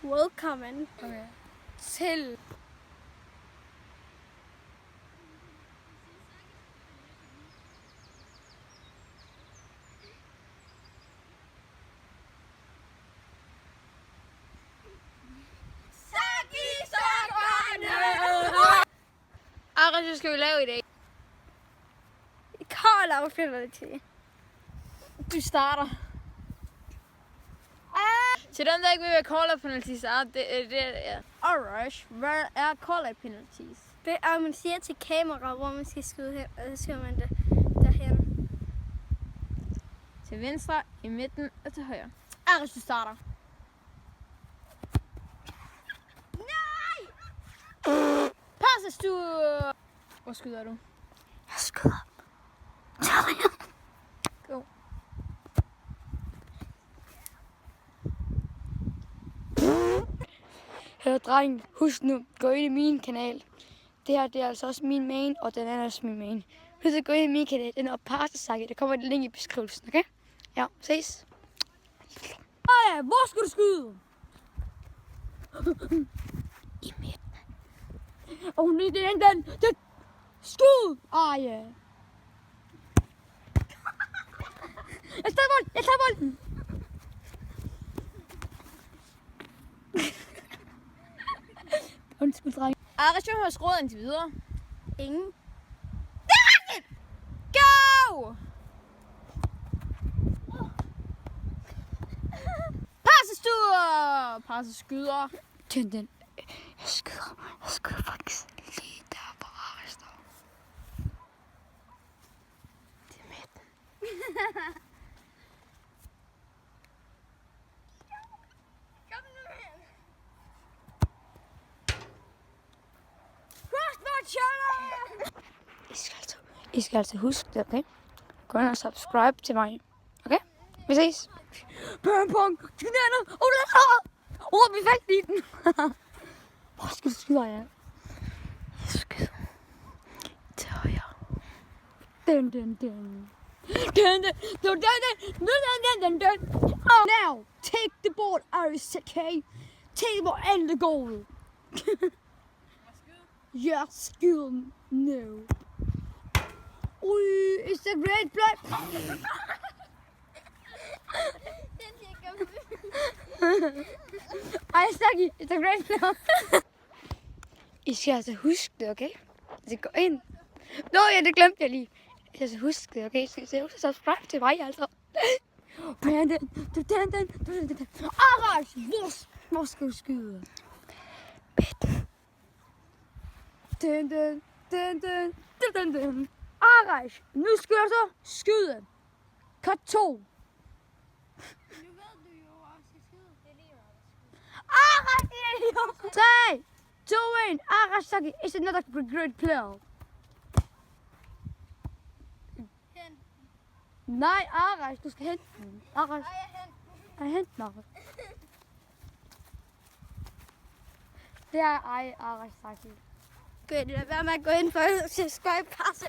Welcome til Aris, hvad skal vi lave i dag? Call-out penalty. Du starter. Til dem, der ikke vil være call-out penalties, ja. Alright, hvad er call-out penalties? Det er, at man siger til kamera, hvor man skal skyde hen, og så siger man det derhen. Til venstre, i midten og til højre. Aris, du starter. Passes du... Hvor skyder du? Jeg skyder. Go. Hør dreng, husk nu, gå ind i min kanal. Det her det er altså også min main, og den er også min main. Husk at gå ind i min kanal, den er Parsasaki. Der kommer et link i beskrivelsen, okay? Ja, ses. Ej, hvor skal du skyde? I midten. Nej, den. Skyd! Ej, ja. Jeg tager bolden. Undskyld, dreng. Aris, hvem har skruet indtil videre? Ingen. Go! Passes du! Passes skyder. Den. Jeg skyder faktisk lige der på Aris der. Det er midten. I skal altså huske det, okay? Gå ind og subscribe til mig, okay? Vi ses. Pong. Vi fandt lige den. Hvor skal du skyde, ja? Jeg skyder til højre. Den. Oh, now, take the ball, Aris, okay? Take the ball and the goal. Yes, skyd. No. It's a great play. Isaki, it's a great play. I skal altså huske det, okay? Så gå ind. Nå ja, det glemte jeg lige. I skal altså huske det, okay? Så husk at subscribe til mig, altså. Den. Aris, hvor skal du skyde? Den. Aris, nu skal du så skyde. Cut 2. Aris, 3, 2, 1. Aris, Saki is another great player. Nej, Aris, du skal hente den. Aris. Jeg henter den, Aris. Det er Aris, Saki. Lad være med at gå ind for at subscribe passe.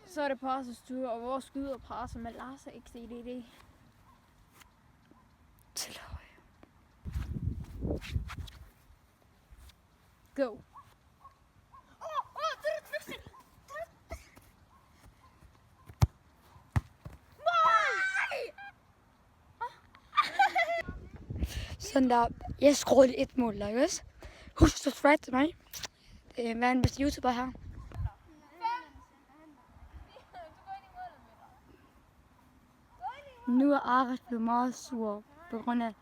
Så er det passes du, og vores skyder passer med Lars og XDDD. Til højre. Go. Sådan der. Jeg skruede et mål, ikke også? Husk at subscribe til mig. Hvad er den bedste YouTuber her? Nu er Aris blevet meget sur, på grund af,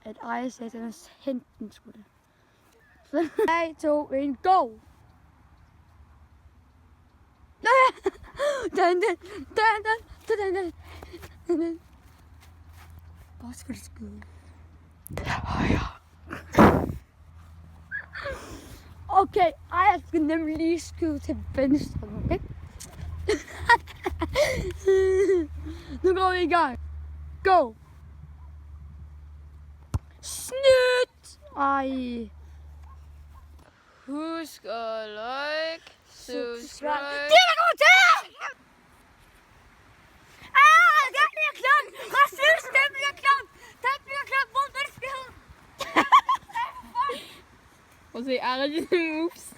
at Aris sagde, at han hente den skulle. 3, 2, 1, go! Den. Hvor skal du skyde? Det er højre. Okay, jeg skal nemlig lige skyde til venstre, okay? Nu går vi i gang. Go! Snydt! Ej. Husk at like, subscribe. Det er godt til! Det bliver klart! Racisme, det bliver klart! Det bliver klart mod menneskeheden! Prøv at se, Ari, moves.